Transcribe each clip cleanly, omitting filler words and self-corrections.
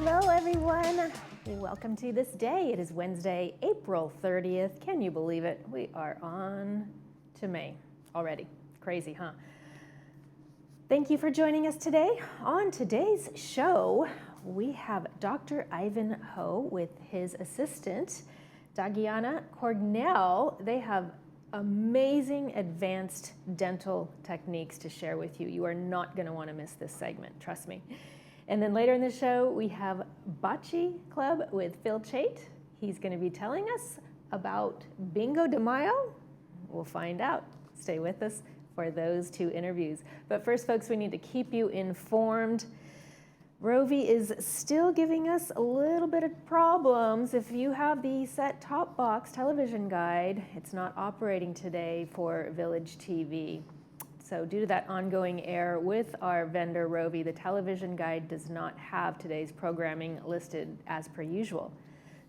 Hello, everyone. Welcome to This Day. It is Wednesday, April 30th. Can you believe it? We are on to May already. Crazy, huh? Thank you for joining us today. On today's show, we have Dr. Ivan Ho with his assistant, Dagiana Cornell. They have amazing advanced dental techniques to share with you. You are not going to want to miss this segment, trust me. And then later in the show, we have Bocce Club with Phil Chait. He's going to be telling us about Bingo de Mayo. We'll find out. Stay with us for those two interviews. But first, folks, we need to keep you informed. Rovi is still giving us a little bit of problems. If you have the set-top box television guide, it's not operating today for Village TV. So due to that ongoing error with our vendor Rovi, the television guide does not have today's programming listed as per usual.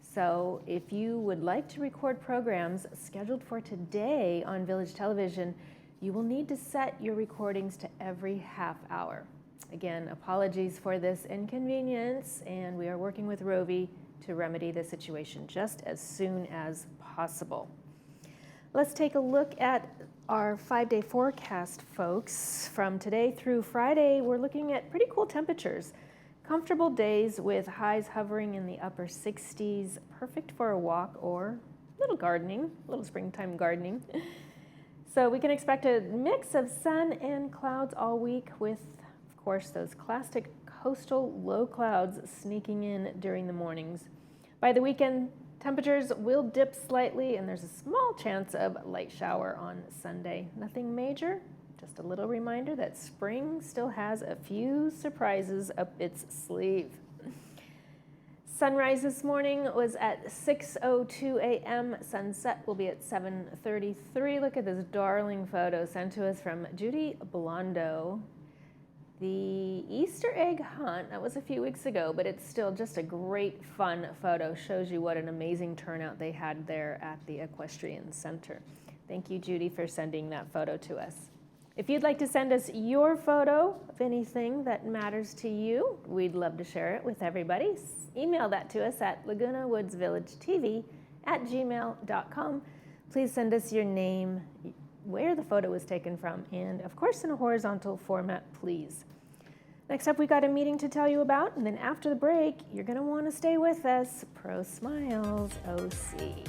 So if you would like to record programs scheduled for today on Village Television, you will need to set your recordings to every half hour. Again, apologies for this inconvenience, and we are working with Rovi to remedy the situation just as soon as possible. Let's take a look at our 5-day forecast, folks. From today through Friday, we're looking at pretty cool temperatures. Comfortable days with highs hovering in the upper 60s, perfect for a walk or little gardening, little springtime gardening. So we can expect a mix of sun and clouds all week with, of course, those classic coastal low clouds sneaking in during the mornings. By the weekend, temperatures will dip slightly, and there's a small chance of light shower on Sunday. Nothing major, just a little reminder that spring still has a few surprises up its sleeve. Sunrise this morning was at 6:02 a.m. Sunset will be at 7:33. Look at this darling photo sent to us from Judy Blondo. The Easter egg hunt, that was a few weeks ago, but it's still just a great fun photo. Shows you what an amazing turnout they had there at the Equestrian Center. Thank you, Judy, for sending that photo to us. If you'd like to send us your photo of anything that matters to you, we'd love to share it with everybody. Email that to us at lagunawoodsvillagetv@gmail.com. Please send us your name, where the photo was taken from, and of course in a horizontal format, please. Next up, we got a meeting to tell you about, and then after the break, you're going to want to stay with us. Pro Smiles OC.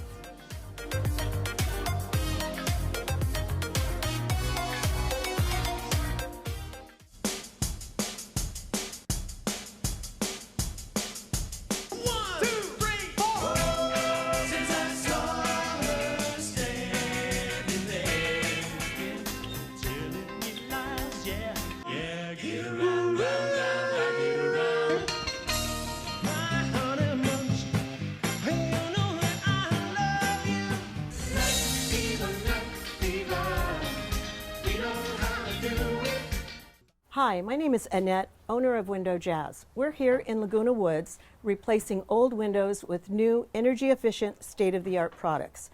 Hi, my name is Annette, owner of Window Jazz. We're here in Laguna Woods, replacing old windows with new, energy-efficient, state-of-the-art products.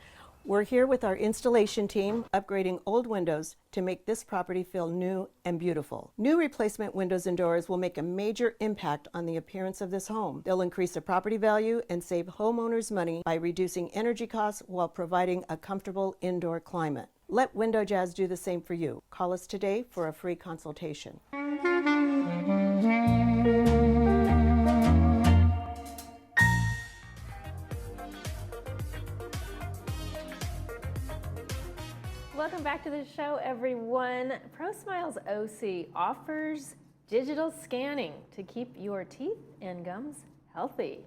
We're here with our installation team, upgrading old windows to make this property feel new and beautiful. New replacement windows and doors will make a major impact on the appearance of this home. They'll increase the property value and save homeowners money by reducing energy costs while providing a comfortable indoor climate. Let Window Jazz do the same for you. Call us today for a free consultation. Welcome back to the show, everyone. Pro Smiles OC offers digital scanning to keep your teeth and gums healthy.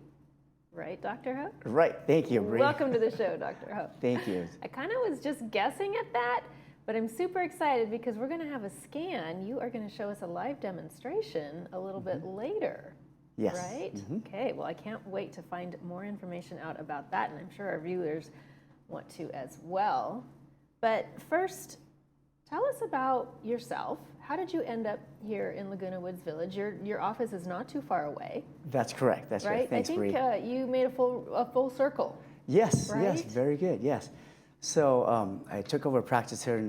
Right, Dr. Ho? Right, thank you, Bree. Welcome to the show, Dr. Ho. Thank you. I kind of was just guessing at that, but I'm super excited because we're going to have a scan. You are going to show us a live demonstration a little bit later. Yes. Right? Okay, well, I can't wait to find more information out about that, and I'm sure our viewers want to as well. But first, tell us about yourself. How did you end up here in Laguna Woods Village? Your office is not too far away. That's correct. That's right. Thanks, Bree. I think you made a full circle. Yes. Right? Yes. Very good. Yes. So I took over practice here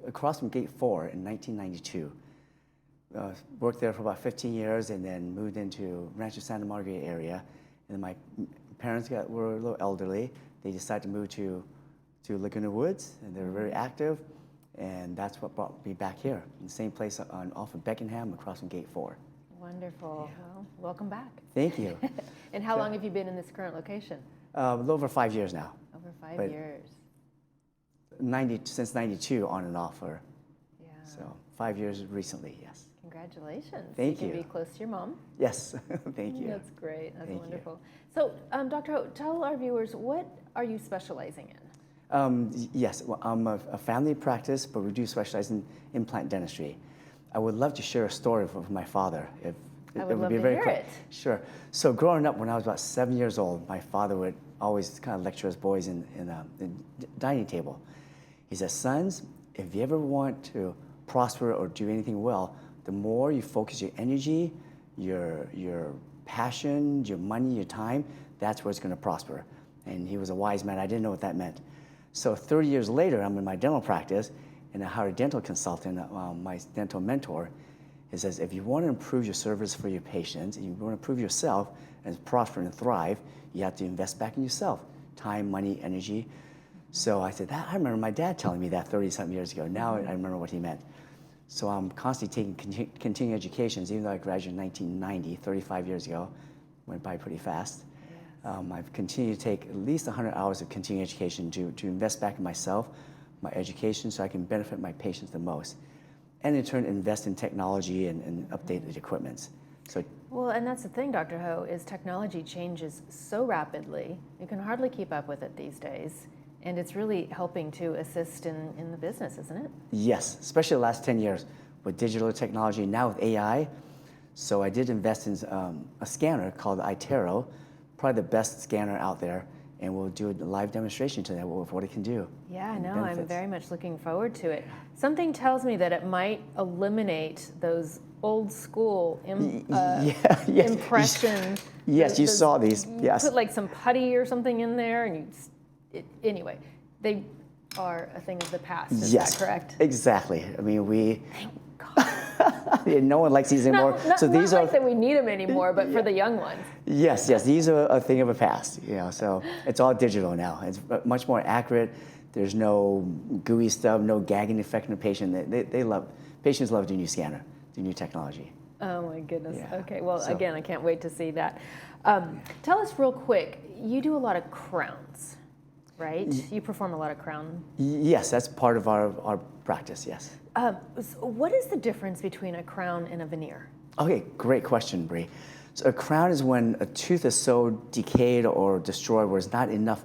across from Gate 4 in 1992. worked there for about 15 years and then moved into Rancho Santa Margarita area. And my parents were a little elderly. They decided to move to Laguna Woods, and they were very active. And that's what brought me back here, in the same place off of Beckenham, across from Gate 4. Wonderful. Yeah. Well, welcome back. Thank you. And how long have you been in this current location? A little over 5 years now. Over 5 years. Since 92, on and off. Yeah. So 5 years recently, yes. Congratulations. Thank you. you. Can be close to your mom. Yes, thank you. That's great. That's Thank wonderful. So, Dr. Ho, tell our viewers, what are you specializing in? Yes, well, I'm a family practice, but we do specialize in implant dentistry. I would love to share a story from my father. If I it would love be to very hear quick. it. Sure. So growing up, when I was about 7 years old, my father would always kind of lecture us boys in the dining table. He says, sons, if you ever want to prosper or do anything well, the more you focus your energy, your passion, your money, your time, that's where it's going to prosper. And he was a wise man. I didn't know what that meant. So 30 years later, I'm in my dental practice, and I hired a dental consultant, my dental mentor. He says, if you want to improve your service for your patients, and you want to improve yourself and prosper and thrive, you have to invest back in yourself, time, money, energy. So I said, I remember my dad telling me that 30-something years ago. Now I remember what he meant. So I'm constantly taking continuing educations, even though I graduated in 1990, 35 years ago. Went by pretty fast. Yes. I've continued to take at least 100 hours of continuing education to invest back in myself, my education, so I can benefit my patients the most. And in turn, invest in technology and updated equipment. So, well, and that's the thing, Dr. Ho, is technology changes so rapidly. You can hardly keep up with it these days. And it's really helping to assist in the business, isn't it? Yes, especially the last 10 years with digital technology, now with AI. So I did invest in a scanner called iTero, probably the best scanner out there, and we'll do a live demonstration today of what it can do. Yeah, no, I'm very much looking forward to it. Something tells me that it might eliminate those old school impressions. Yes, you saw these. Yes. Put like some putty or something in there, and anyway, they are a thing of the past. Is that correct? Exactly. I mean, Thank God. no one likes these anymore. Not like that we need them anymore, but for the young ones. Yes, these are a thing of the past. So it's all digital now. It's much more accurate. There's no gooey stuff, no gagging effect in the patient. Patients love the new scanner, the new technology. Oh my goodness. Yeah. Okay. Well, again, I can't wait to see that. Tell us real quick. You do a lot of crowns, right? You perform a lot of crown. Yes, that's part of our practice. Yes. So what is the difference between a crown and a veneer? Okay, great question, Bree. So a crown is when a tooth is so decayed or destroyed where there's not enough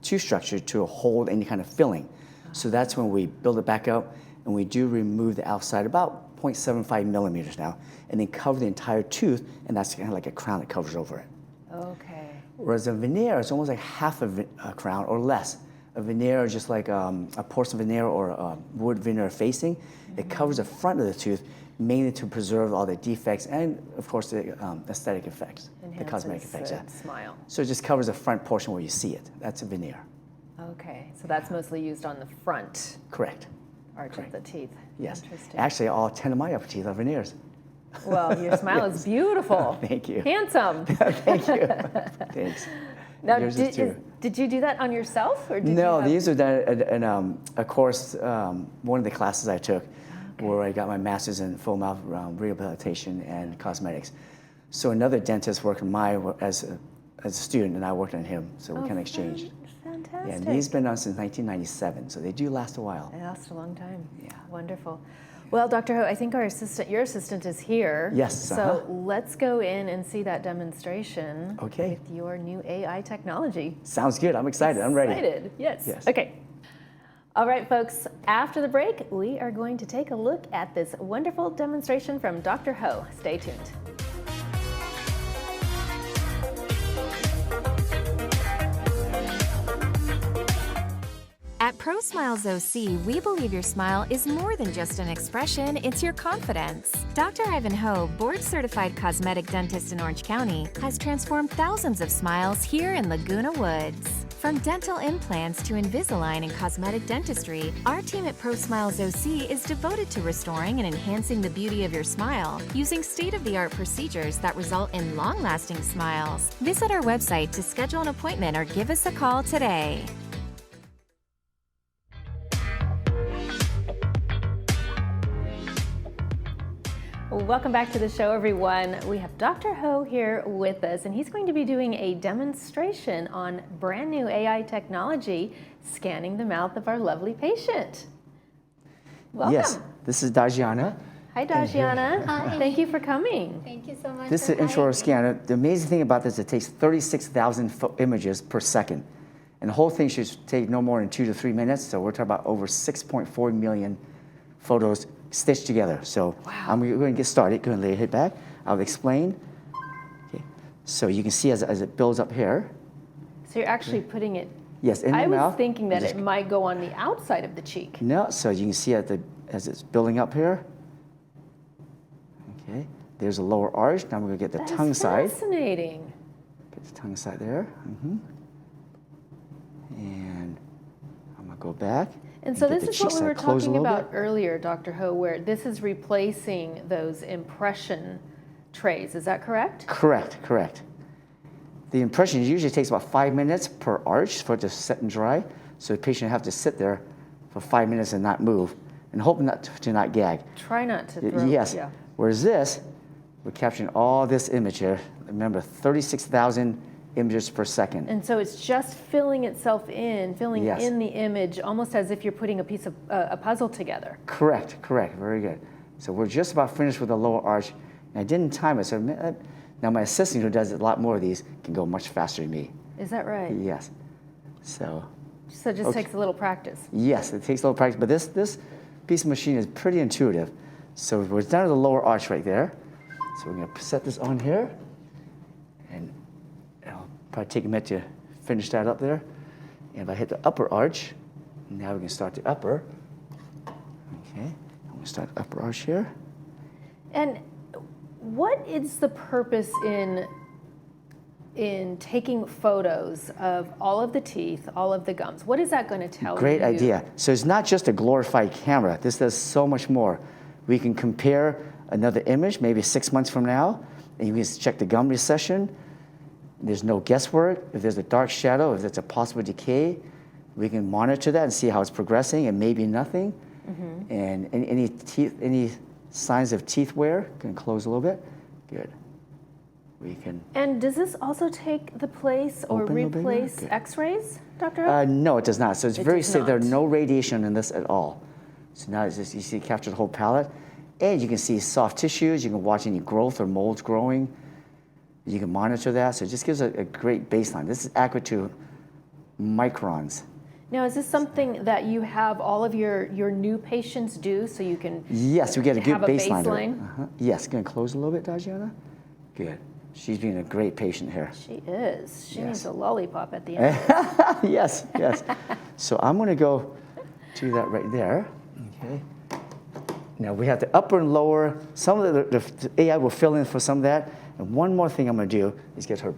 tooth structure to hold any kind of filling. So that's when we build it back up, and we do remove the outside about 0.75 millimeters now, and then cover the entire tooth, and that's kind of like a crown that covers over it. Okay. Whereas a veneer is almost like half a crown or less. A veneer is just like a porcelain veneer or a wood veneer facing. It covers the front of the tooth, mainly to preserve all the defects and, of course, the aesthetic effects, the cosmetic effects. Yeah. Smile. So it just covers the front portion where you see it. That's a veneer. Okay, so that's mostly used on the front Correct. arch of the teeth. Yes. Interesting. Actually, all 10 of my upper teeth are veneers. Well, your smile is beautiful. Thank you. Handsome. Thank you. Thanks. Now, Yours is too. did you do that on yourself, or did No, you have... these are done in a course, one of the classes I took, where I got my master's in full mouth rehabilitation and cosmetics. So another dentist worked as a student, and I worked on him, so we kind of exchanged. Fantastic. Yeah, and these have been on since 1997, so they do last a while. They last a long time. Yeah. Wonderful. Well, Dr. Ho, I think your assistant is here. Yes. So let's go in and see that demonstration Okay. with your new AI technology. Sounds good. I'm excited. I'm ready. Excited. Yes. Yes. Okay. All right, folks. After the break, we are going to take a look at this wonderful demonstration from Dr. Ho. Stay tuned. At Pro Smiles OC, we believe your smile is more than just an expression, it's your confidence. Dr. Ivan Ho, board-certified cosmetic dentist in Orange County, has transformed thousands of smiles here in Laguna Woods. From dental implants to Invisalign and cosmetic dentistry, our team at ProSmiles OC is devoted to restoring and enhancing the beauty of your smile using state-of-the-art procedures that result in long-lasting smiles. Visit our website to schedule an appointment or give us a call today. Welcome back to the show, everyone. We have Dr. Ho here with us, and he's going to be doing a demonstration on brand new AI technology scanning the mouth of our lovely patient. Welcome. Yes, this is Dajiana. Hi, Dajiana. Hi. Thank you for coming. Thank you so much. This is for an intraoral having me. scanner. The amazing thing about this, it takes 36,000 images per second. And the whole thing should take no more than 2 to 3 minutes. So we're talking about over 6.4 million photos stitched together. So I'm going to get started. Go and lay your head back. I'll explain. Okay. So you can see as it builds up here. So you're actually putting it, Yes, in the I mouth. was thinking that Just- it might go on the outside of the cheek. No, so you can see as it's building up here. Okay, there's a lower arch. Now we're going to get the That is tongue side. fascinating. Get the tongue side there. And I'm going to go back. And so get this the is what cheek we were side closed a talking little about bit. earlier, Dr. Ho, where this is replacing those impression trays. Is that correct? Correct, correct. The impression usually takes about 5 minutes per arch for it to set and dry. So the patient have to sit there for 5 minutes and not move, and hope not to not gag. Try not to throw. Yes. Yeah. Whereas this, we're capturing all this image here. Remember, 36,000 images per second. And so it's just filling itself in, filling Yes. in the image, almost as if you're putting a piece of a puzzle together. Correct, correct. Very good. So we're just about finished with the lower arch. And I didn't time it. So now my assistant, who does a lot more of these, can go much faster than me. Is that right? Yes. So So it just takes a little practice. yes, it takes a little practice, but this piece of machine is pretty intuitive. So we're down to the lower arch right there. So we're going to set this on here, and it'll probably take a minute to finish that up there. And if I hit the upper arch, now we can start the upper. Okay, I'm going to start the upper arch here. And what is the purpose in taking photos of all of the teeth, all of the gums? What is that going to tell you? Great idea. So it's not just a glorified camera. This does so much more. We can compare another image, maybe 6 months from now, and you can check the gum recession. There's no guesswork. If there's a dark shadow, if there's a possible decay, we can monitor that and see how it's progressing, and maybe nothing. And any signs of teeth wear can close a little bit. Good. We can. And does this also take the place or Open a little bit more? replace Good. X-rays, Dr. Ho? No, it does not. So it's It very does safe. There's not. no radiation in this at all. So now it's just, you see, capture the whole palate, and you can see soft tissues. You can watch any growth or molds growing. You can monitor that. So it just gives a great baseline. This is accurate to microns. Now, is this something that you have all of your new patients do so you can Yes, we get a good have a baseline. to it. baseline? Yes, going to close a little bit, Dajiana? Good. She's being a great patient here. She is. She Yes. needs a lollipop at the end. Yes, yes. So I'm going to go to that right there. Okay. Now we have the upper and lower. Some of the AI will fill in for some of that. And one more thing I'm going to do is get her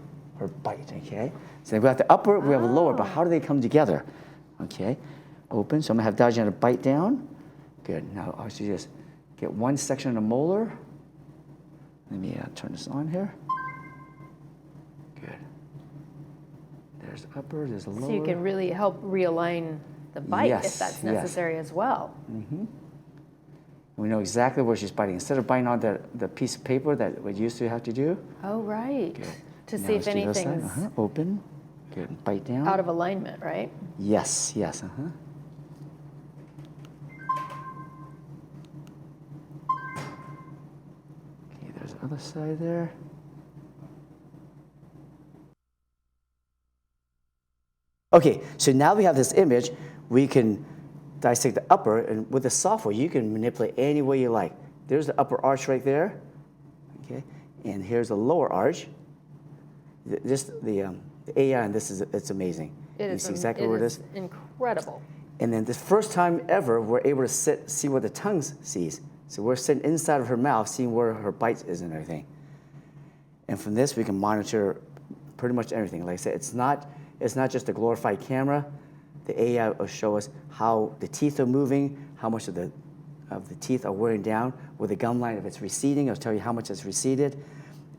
bite. Okay. So we have the upper, we have the lower, but how do they come together? Okay. Open. So I'm going to have Dajiana bite down. Good. Now I should just get one section of the molar. Let me turn this on here. Good. There's the upper, there's the lower. So you can really help realign the bite Yes, if that's yes. necessary as well. We know exactly where she's biting. Instead of biting on the piece of paper that we used to have to do. Oh, right. Good. To Now see if let's do the other side. anything's Open. Good. Bite down. out of alignment, right? Yes, yes. Okay, there's the other side there. Okay, so now we have this image. We can dissect the upper, and with the software, you can manipulate any way you like. There's the upper arch right there. Okay, and here's the lower arch. The AI, and it's amazing. It You is see exactly where it is. incredible. And then the first time ever, we're able to see what the tongue sees. So we're sitting inside of her mouth, seeing where her bite is and everything. And from this, we can monitor pretty much everything. Like I said, it's not just a glorified camera. The AI will show us how the teeth are moving, how much of the teeth are wearing down, with the gum line, if it's receding, it'll tell you how much it's receded.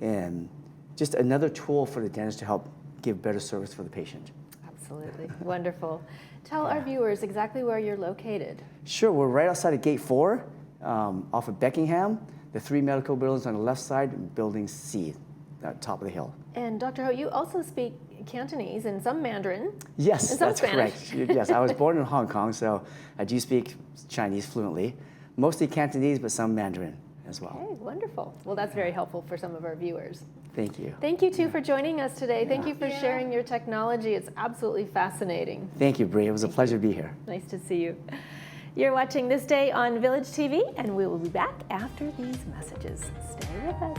And just another tool for the dentist to help give better service for the patient. Absolutely. Wonderful. Tell our viewers exactly where you're located. Sure, we're right outside of Gate 4, off of Beckingham. The 3 medical buildings on the left side, and Building C, at top of the hill. And Dr. Ho, you also speak Cantonese and some Mandarin. Yes, and some that's Spanish. correct. Yes, I was born in Hong Kong, so I do speak Chinese fluently. Mostly Cantonese, but some Mandarin as well. Okay, wonderful. Well, that's very helpful for some of our viewers. Thank you. Thank you, too, for joining us today. Thank you for sharing your technology. It's absolutely fascinating. Thank you, Bree. It was a pleasure to be here. Nice to see you. You're watching This Day on Village TV, and we will be back after these messages. Stay with us.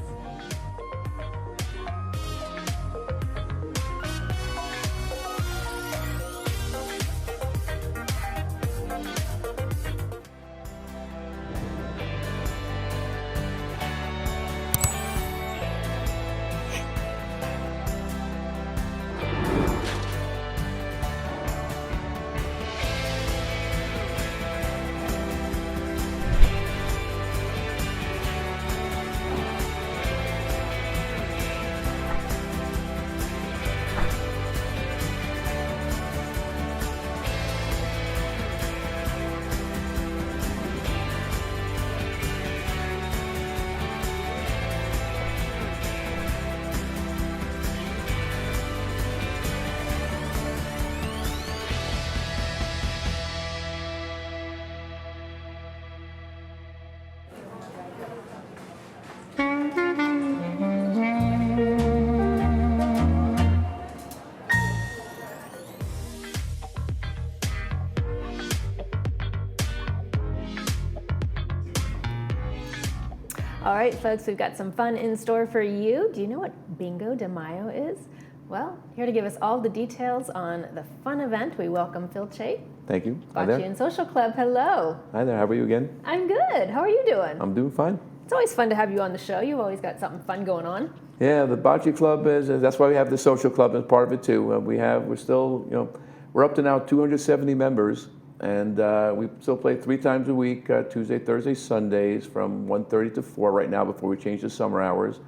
All right, folks, we've got some fun in store for you. Do you know what Bingo de Mayo is? Well, here to give us all the details on the fun event, we welcome Phil Chait, Thank you. Hi there. Bocce and Social Club. Hello. Hi there. How are you again? I'm good. How are you doing? I'm doing fine. It's always fun to have you on the show. You've always got something fun going on. Yeah, the Bocce Club is. That's why we have the Social Club as part of it too. We're still, we're up to now 270 members, and we still play 3 times a week: Tuesday, Thursday, Sundays, from 1:30 to 4 right now before we change the summer hours,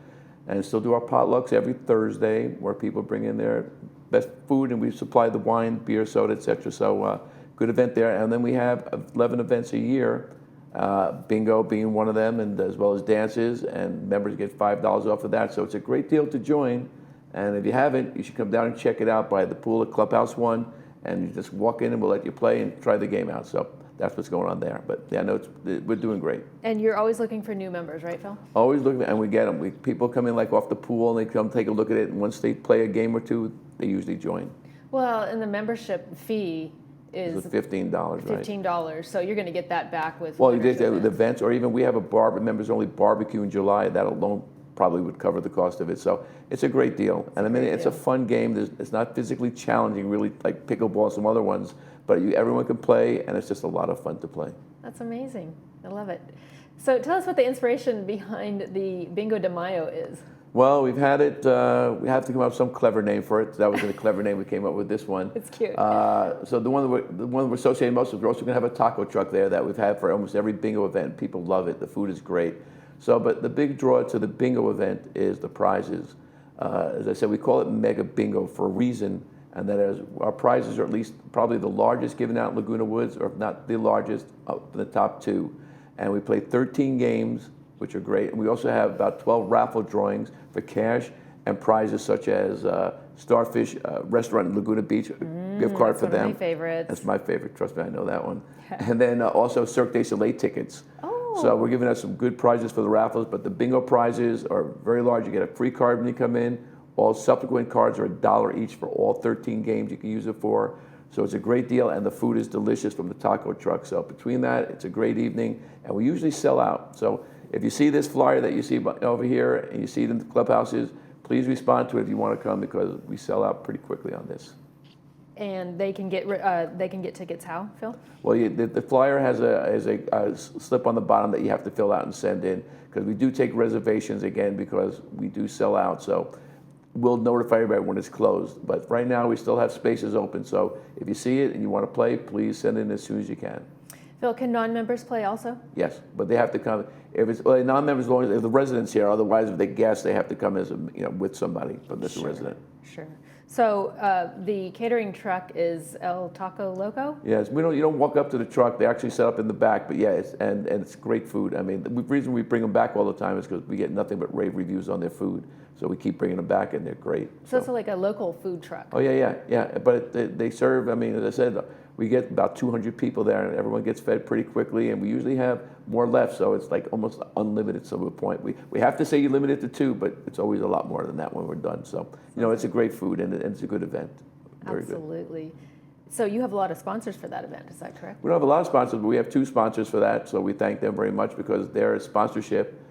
and still do our potlucks every Thursday where people bring in their best food and we supply the wine, beer, soda, etc. So good event there, and then we have 11 events a year. Bingo being one of them, and as well as dances, and members get $5 off of that. So it's a great deal to join, and if you haven't, you should come down and check it out by the pool at Clubhouse 1, and you just walk in and we'll let you play and try the game out. So that's what's going on there. But yeah, no, we're doing great. And you're always looking for new members, right, Phil? Always looking, and we get them. People come in like off the pool, and they come take a look at it, and once they play a game or two, they usually join. Well, and the membership fee is It's $15, right? $15, so you're going to get that back with. Well, you did membership the events, or even we have a members only barbecue in July. That alone probably would cover the cost of it. So it's a great deal, and I mean it's a fun game. It's not physically challenging, really, like pickleball and some other ones. But everyone can play, and it's just a lot of fun to play. That's amazing. I love it. So tell us what the inspiration behind the Bingo de Mayo is. Well, we've had it. We have to come up with some clever name for it. That was a clever name. We came up with this one. It's cute. So the one we're associating most with, we're also going to have a taco truck there that we've had for almost every bingo event. People love it. The food is great. So, but the big draw to the bingo event is the prizes. As I said, we call it Mega Bingo for a reason, and that is our prizes are at least probably the largest given out in Laguna Woods, or if not the largest, up in the top 2. And we play 13 games, which are great. And we also have about 12 raffle drawings for cash and prizes such as Starfish Restaurant in Laguna Beach, gift card for them. That's one of my favorites. That's my favorite. Trust me, I know that one. And then also Cirque du Soleil tickets. Oh. So we're giving us some good prizes for the raffles, but the bingo prizes are very large. You get a free card when you come in. All subsequent cards are $1 each for all 13 games you can use it for. So it's a great deal, and the food is delicious from the taco truck. So between that, it's a great evening, and we usually sell out. So if you see this flyer that you see over here, and you see it in the clubhouses, please respond to it if you want to come, because we sell out pretty quickly on this. And they can get tickets how, Phil? Well, the flyer has a slip on the bottom that you have to fill out and send in, because we do take reservations again because we do sell out. So we'll notify everybody when it's closed. But right now, we still have spaces open. So if you see it and you want to play, please send in as soon as you can. Phil, can non-members play also? Yes, but they have to come. If it's non-members, as long as if the residents here. Otherwise, if they guest, they have to come as with somebody, but this is a resident. Sure. So the catering truck is El Taco Loco? Yes, you don't walk up to the truck. They actually set up in the back. But yeah, it's great food. I mean, the reason we bring them back all the time is because we get nothing but rave reviews on their food. So we keep bringing them back, and they're great. So it's like a local food truck. Oh yeah. But they serve. I mean, as I said, we get about 200 people there, and everyone gets fed pretty quickly. And we usually have more left, so it's like almost unlimited. So to a point, we have to say you limit it to 2, but it's always a lot more than that when we're done. So it's a great food, and it's a good event. Very Absolutely. Good. So you have a lot of sponsors for that event, is that correct? We don't have a lot of sponsors, but we have 2 sponsors for that. So we thank them very much because their sponsorship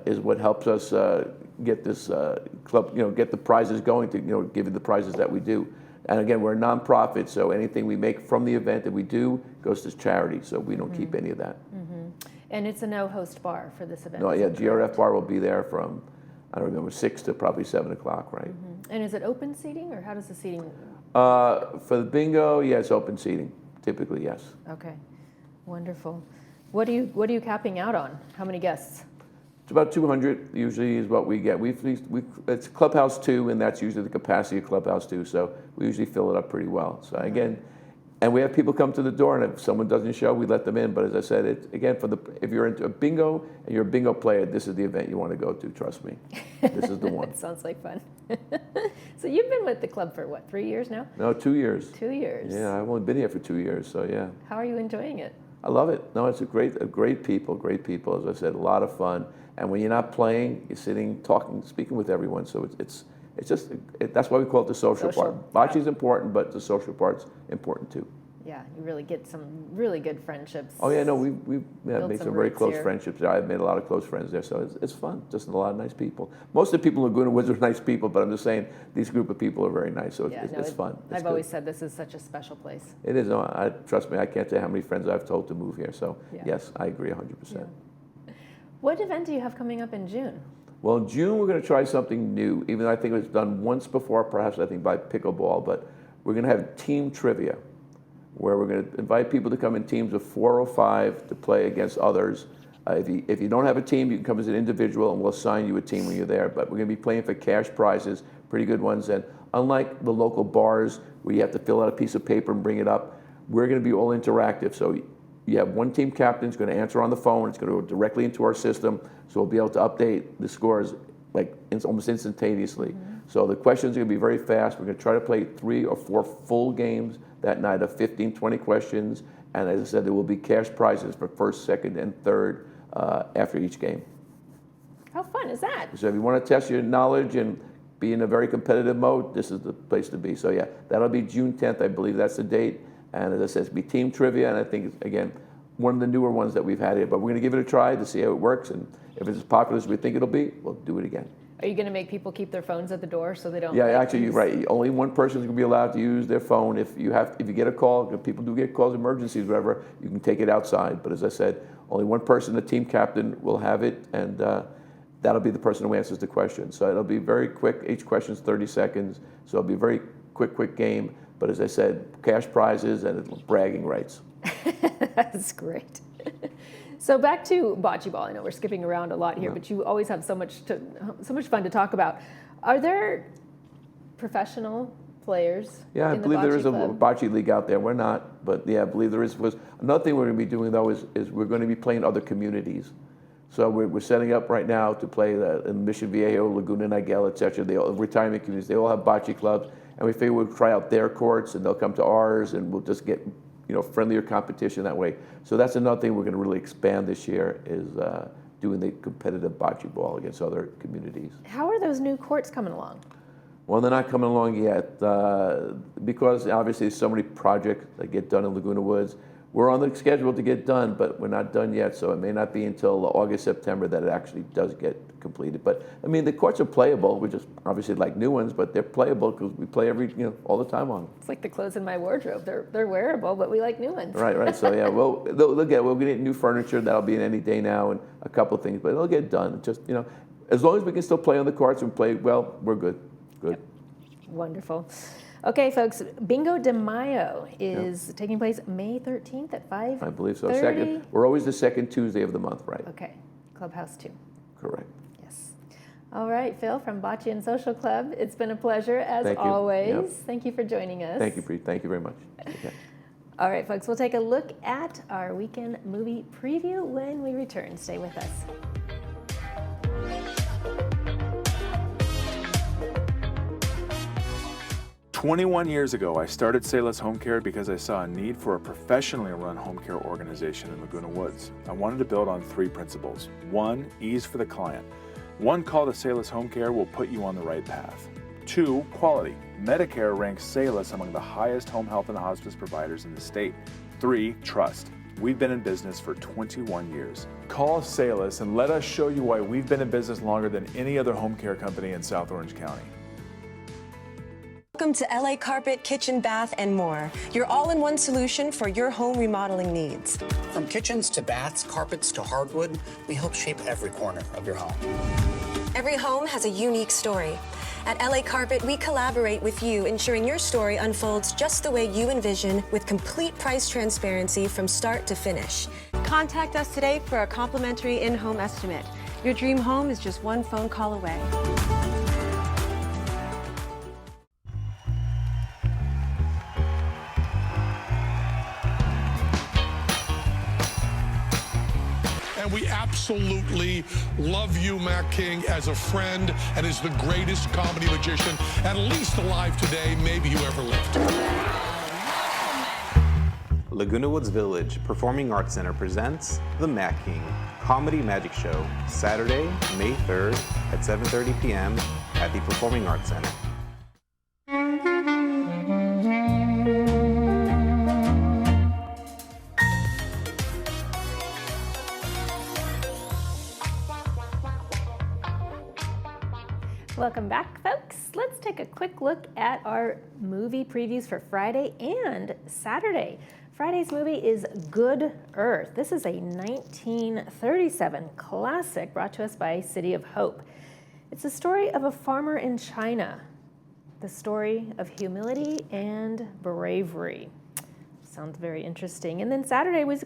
is what helps us get this club, get the prizes going to, give you the prizes that we do. And again, we're a nonprofit, so anything we make from the event that we do goes to charity. So we don't keep any of that. And it's a no-host bar for this event. No, yeah, GRF bar will be there from, I don't remember, 6 to probably 7 o'clock, right? And is it open seating, or how does the seating? For the bingo, yeah, it's open seating. Typically, yes. Okay, wonderful. What are you capping out on? How many guests? It's about 200 usually is what we get. It's Clubhouse 2, and that's usually the capacity of Clubhouse 2, so we usually fill it up pretty well. So again, and we have people come to the door, and if someone doesn't show, we let them in. But as I said, if you're into a bingo and you're a bingo player, this is the event you want to go to, trust me. This is the one. It sounds like fun. So you've been with the club for what, 3 years now? No, 2 years. 2 years. Yeah, I've only been here for 2 years, so yeah. How are you enjoying it? I love it. No, it's a great people, as I said, a lot of fun. And when you're not playing, you're sitting, talking, speaking with everyone. So it's just, that's why we call it the social part. Bocce's important, but the social part's important too. Yeah, you really get some really good friendships. Oh yeah, no, we've made some very close here. friendships there. I've made a lot of close friends there, so it's fun. Just a lot of nice people. Most of the people in Laguna Woods are nice people, but I'm just saying these group of people are very nice, so it's fun. I've always said this is such a special place. It is. No, trust me, I can't tell you how many friends I've told to move here. So yes, I agree 100%. Yeah. What event do you have coming up in June? Well, in June we're going to try something new. Even though I think it was done once before, perhaps I think by pickleball, but we're going to have team trivia, where we're going to invite people to come in teams of 4 or 5 to play against others. If you don't have a team, you can come as an individual, and we'll assign you a team when you're there. But we're going to be playing for cash prizes, pretty good ones. And unlike the local bars where you have to fill out a piece of paper and bring it up, we're going to be all interactive. So you have one team captain who's going to answer on the phone. It's going to go directly into our system, so we'll be able to update the scores almost instantaneously. So the questions are going to be very fast. We're going to try to play 3 or 4 full games that night of 15, 20 questions. And as I said, there will be cash prizes for first, second, and third after each game. How fun is that? So if you want to test your knowledge and be in a very competitive mode, this is the place to be. So yeah, that'll be June 10th, I believe that's the date. And as I said, it'll be team trivia, and I think, again, one of the newer ones that we've had here. But we're going to give it a try to see how it works, and if it's as popular as we think it'll be, we'll do it again. Are you going to make people keep their phones at the door so they don't? Yeah, actually, you're right. Only one person is going to be allowed to use their phone. If you get a call, if people do get calls, emergencies, whatever, you can take it outside. But as I said, only one person, the team captain, will have it, and that'll be the person who answers the question. So it'll be very quick. Each question's 30 seconds, so it'll be a very quick game. But as I said, cash prizes and bragging rights. That's great. So back to bocce ball. I know we're skipping around a lot here, but you always have so much fun to talk about. Are there professional players? Yeah, I in the believe there is a club? bocce league out there. We're not, but yeah, I believe there is. Another thing we're going to be doing though is we're going to be playing other communities. So we're setting up right now to play in Mission Viejo, Laguna Niguel, etc. The retirement communities. They all have bocce clubs, and we figure we'll try out their courts, and they'll come to ours, and we'll just get friendlier competition that way. So that's another thing we're going to really expand this year is doing the competitive bocce ball against other communities. How are those new courts coming along? Well, they're not coming along yet because obviously there's so many projects that get done in Laguna Woods. We're on the schedule to get done, but we're not done yet, so it may not be until August, September that it actually does get completed. But I mean, the courts are playable. We just obviously like new ones, but they're playable because we play all the time on them. It's like the clothes in my wardrobe. They're wearable, but we like new ones. Right. So yeah, we'll get new furniture. That'll be in any day now, and a couple of things, but it'll get done. Just as long as we can still play on the courts and play well, we're good. Good. Wonderful. Okay, folks, Bingo de Mayo is taking place May 13th at 5:30. I believe so. We're always the second Tuesday of the month, right? Okay, Clubhouse 2. Correct. Yes. All right, Phil from Bocce and Social Club, it's been a pleasure as Thank you. always. Yep. Thank you for joining us. Thank you, Preet. Thank you very much. Okay. All right, folks, we'll take a look at our weekend movie preview when we return. Stay with us. 21 years ago, I started Sayless Home Care because I saw a need for a professionally run home care organization in Laguna Woods. I wanted to build on 3 principles. 1, ease for the client. 1 call to Sayless Home Care will put you on the right path. 2, quality. Medicare ranks Sayless among the highest home health and hospice providers in the state. 3, trust. We've been in business for 21 years. Call Sayless and let us show you why we've been in business longer than any other home care company in South Orange County. Welcome to LA Carpet, Kitchen, Bath, and more. Your all-in-one solution for your home remodeling needs. From kitchens to baths, carpets to hardwood, we help shape every corner of your home. Every home has a unique story. At LA Carpet, we collaborate with you, ensuring your story unfolds just the way you envision, with complete price transparency from start to finish. Contact us today for a complimentary in-home estimate. Your dream home is just one phone call away. And we absolutely love you, Matt King, as a friend and as the greatest comedy magician, at least alive today, maybe who ever lived. Laguna Woods Village Performing Arts Center presents The Matt King Comedy Magic Show, Saturday, May 3rd at 7:30 p.m. at the Performing Arts Center. Welcome back, folks. Let's take a quick look at our movie previews for Friday and Saturday. Friday's movie is Good Earth. This is a 1937 classic brought to us by City of Hope. It's the story of a farmer in China, the story of humility and bravery. Sounds very interesting. And then Saturday we've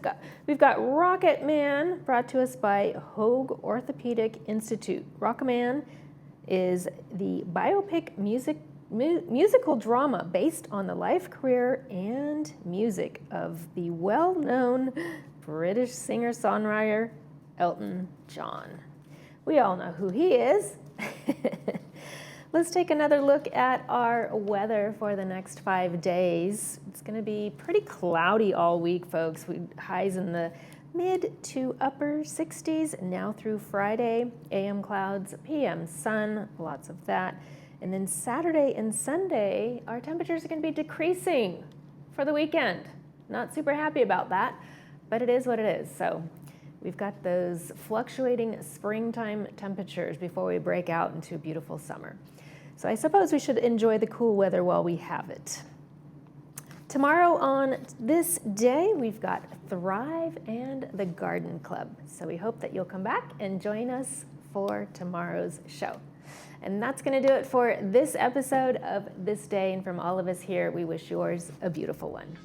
got Rocket Man, brought to us by Hoag Orthopedic Institute. Rocket Man is the biopic musical drama based on the life, career, and music of the well-known British singer-songwriter Elton John. We all know who he is. Let's take another look at our weather for the next 5 days. It's going to be pretty cloudy all week, folks. Highs in the mid to upper 60s now through Friday. AM clouds, PM sun, lots of that. And then Saturday and Sunday, our temperatures are going to be decreasing for the weekend. Not super happy about that, but it is what it is. So we've got those fluctuating springtime temperatures before we break out into a beautiful summer. So I suppose we should enjoy the cool weather while we have it. Tomorrow on This Day, we've got Thrive and the Garden Club. So we hope that you'll come back and join us for tomorrow's show. And that's going to do it for this episode of This Day. And from all of us here, we wish yours a beautiful one.